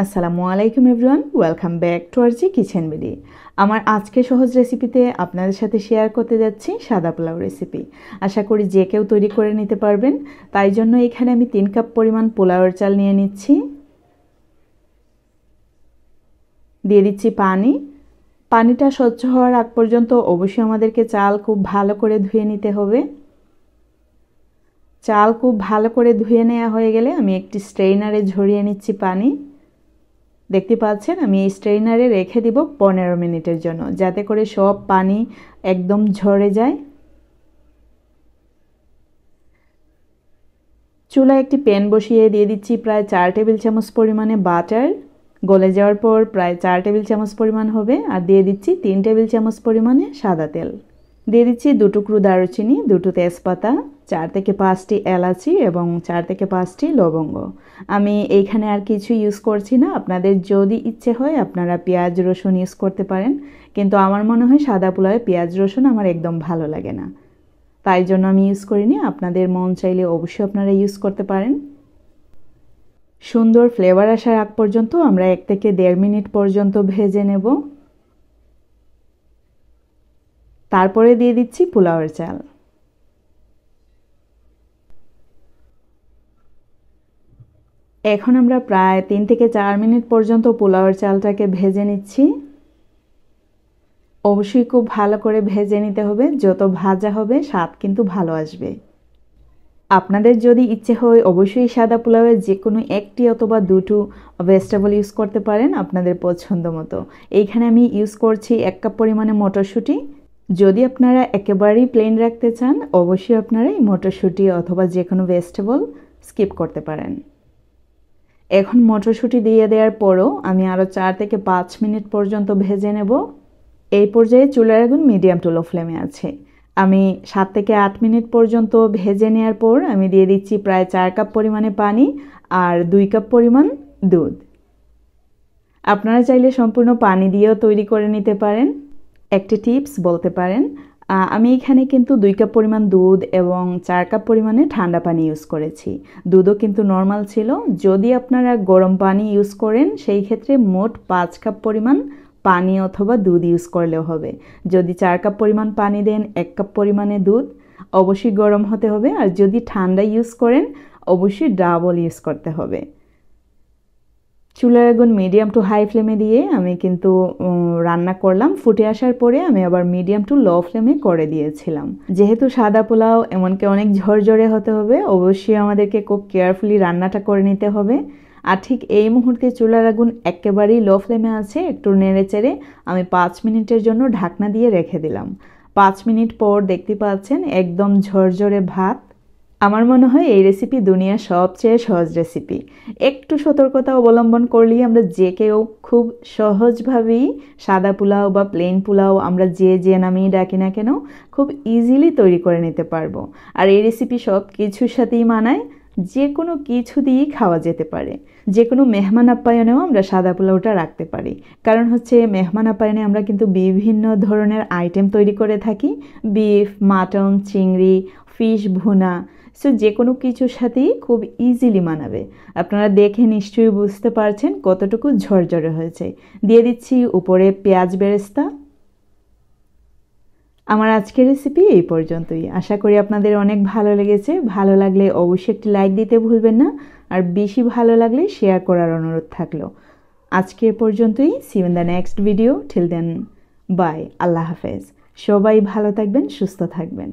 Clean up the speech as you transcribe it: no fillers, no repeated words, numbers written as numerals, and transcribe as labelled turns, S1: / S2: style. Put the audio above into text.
S1: আসসালামু আলাইকুম everyone, welcome back to our kitchen video. আমার আজকে সহজ রেসিপিতে আপনাদের সাথে শেয়ার করতে যাচ্ছি সাদা পোলাও রেসিপি। আশা করি যে কেউ তৈরি করে নিতে পারবেন। তাই জন্য এখানে আমি 3 কাপ পরিমাণ পোলাওয়ের চাল নিয়ে নিচ্ছি। দিয়ে দিচ্ছি পানি। পানিটা স্বচ্ছ হওয়ার আগ পর্যন্ত অবশ্যই আমাদেরকে চাল খুব ভালো করে ধুয়ে নিতে হবে। চাল খুব ভালো করে ধুয়ে নেওয়া হয়ে গেলে আমি একটি স্ট্রেইনারে ঝরিয়ে নিচ্ছি পানি। দেখতে পাচ্ছেন আমি এই স্ট্রেইনারে রেখে দিব 15 মিনিটের জন্য, যাতে করে সব পানি একদম ঝরে যায়। চুলায় একটি প্যান বসিয়ে দিয়ে দিচ্ছি প্রায় 4 টেবিল চামচ পরিমাণে বাটার। গলে যাওয়ার পর প্রায় 4 টেবিল চামচ পরিমাণ হবে। আর দিয়ে দিচ্ছি 3 টেবিল চামচ পরিমাণে সাদা তেল। দিয়ে দিচ্ছি 2 টুকরো দারুচিনি, 2টো তেজপাতা, 4 থেকে 5টি এলাচি এবং 4 থেকে 5টি লবঙ্গ। আমি এইখানে আর কিছু ইউজ করছি না। আপনাদের যদি ইচ্ছে হয় আপনারা পেঁয়াজ রসুন ইউজ করতে পারেন, কিন্তু আমার মনে হয় সাদা পোলাওয়ে পেঁয়াজ রসুন আমার একদম ভালো লাগে না, তাই জন্য আমি ইউজ করিনি। আপনাদের মন চাইলে অবশ্যই আপনারা ইউজ করতে পারেন। সুন্দর ফ্লেভার আসার আগ পর্যন্ত আমরা 1 থেকে 1.5 মিনিট পর্যন্ত ভেজে নেব। তারপরে দিয়ে দিচ্ছি পোলাওয়ের চাল। এখন আমরা প্রায় 3 থেকে 4 মিনিট পর্যন্ত পোলাওয়ের চালটাকে ভেজে নিচ্ছি। অবশ্যই খুব ভালো করে ভেজে নিতে হবে, যত ভাজা হবে স্বাদ কিন্তু ভালো আসবে। আপনাদের যদি ইচ্ছে হয় অবশ্যই সাদা পোলাওয়ে যে কোনো একটি অথবা 2টো ভেজিটেবল ইউজ করতে পারেন আপনাদের পছন্দ মতো। এইখানে আমি ইউজ করছি 1 কাপ পরিমাণে মটরশুঁটি। যদি আপনারা একেবারেই প্লেন রাখতে চান অবশ্যই আপনারা এই মটরশুঁটি অথবা যে কোনো ভেজিটেবল স্কিপ করতে পারেন। এখন মটরশুঁটি দিয়ে দেওয়ার পরও আমি আরও 4 থেকে 5 মিনিট পর্যন্ত ভেজে নেব। এই পর্যায়ে চুলার আগুন মিডিয়াম টু লো ফ্লেমে আছে। আমি 7 থেকে 8 মিনিট পর্যন্ত ভেজে নেওয়ার পর আমি দিয়ে দিচ্ছি প্রায় 4 কাপ পরিমাণে পানি আর 2 কাপ পরিমাণ দুধ। আপনারা চাইলে সম্পূর্ণ পানি দিয়েও তৈরি করে নিতে পারেন। একটি টিপস বলতে পারেন, আমি এখানে কিন্তু 2 কাপ পরিমাণ দুধ এবং 4 কাপ পরিমাণে ঠান্ডা পানি ইউজ করেছি। দুধও কিন্তু নর্মাল ছিল। যদি আপনারা গরম পানি ইউজ করেন সেই ক্ষেত্রে মোট 5 কাপ পরিমাণ পানি অথবা দুধ ইউজ করলেও হবে। যদি 4 কাপ পরিমাণ পানি দেন 1 কাপ পরিমাণে দুধ, অবশ্যই গরম হতে হবে। আর যদি ঠান্ডা ইউজ করেন অবশ্যই ডাবল ইউজ করতে হবে। চুলার আগুন মিডিয়াম টু হাই ফ্লেমে দিয়ে আমি কিন্তু রান্না করলাম। ফুটে আসার পরে আমি আবার মিডিয়াম টু লো ফ্লেমে করে দিয়েছিলাম। যেহেতু সাদা পোলাও এমনকি অনেক ঝরঝরে হতে হবে, অবশ্যই আমাদেরকে খুব কেয়ারফুলি রান্নাটা করে নিতে হবে। আর ঠিক এই মুহূর্তে চুলার আগুন একেবারেই লো ফ্লেমে আছে। একটু নেড়ে চেড়ে আমি 5 মিনিটের জন্য ঢাকনা দিয়ে রেখে দিলাম। 5 মিনিট পর দেখতে পাচ্ছেন একদম ঝরঝরে ভাত। আমার মনে হয় এই রেসিপি দুনিয়ার সবচেয়ে সহজ রেসিপি। একটু সতর্কতা অবলম্বন করলেই আমরা যে কেউ খুব সহজভাবেই সাদা পোলাও বা প্লেন পোলাও আমরা যে নামেই ডাকি না কেন খুব ইজিলি তৈরি করে নিতে পারবো। আর এই রেসিপি সব কিছুর সাথেই মানায়, যে কোনো কিছু দিয়েই খাওয়া যেতে পারে। যে কোনো মেহমান আপ্যায়নেও আমরা সাদা পোলাওটা রাখতে পারি। কারণ হচ্ছে মেহমান আপ্যায়নে আমরা কিন্তু বিভিন্ন ধরনের আইটেম তৈরি করে থাকি, বিফ, মাটন, চিংড়ি, ফিশ ভুনা। সো যে কোনো কিছুর সাথেই খুব ইজিলি মানাবে। আপনারা দেখে নিশ্চয়ই বুঝতে পারছেন কতটুকু ঝরঝরে হয়েছে। দিয়ে দিচ্ছি উপরে পেঁয়াজ বেরেস্তা। আমার আজকের রেসিপি এই পর্যন্তই। আশা করি আপনাদের অনেক ভালো লেগেছে। ভালো লাগলে অবশ্যই একটি লাইক দিতে ভুলবেন না, আর বেশি ভালো লাগলে শেয়ার করার অনুরোধ থাকলো। আজকে এ পর্যন্তই। See you in the next video. Till then bye, আল্লাহ হাফেজ। সবাই ভালো থাকবেন, সুস্থ থাকবেন।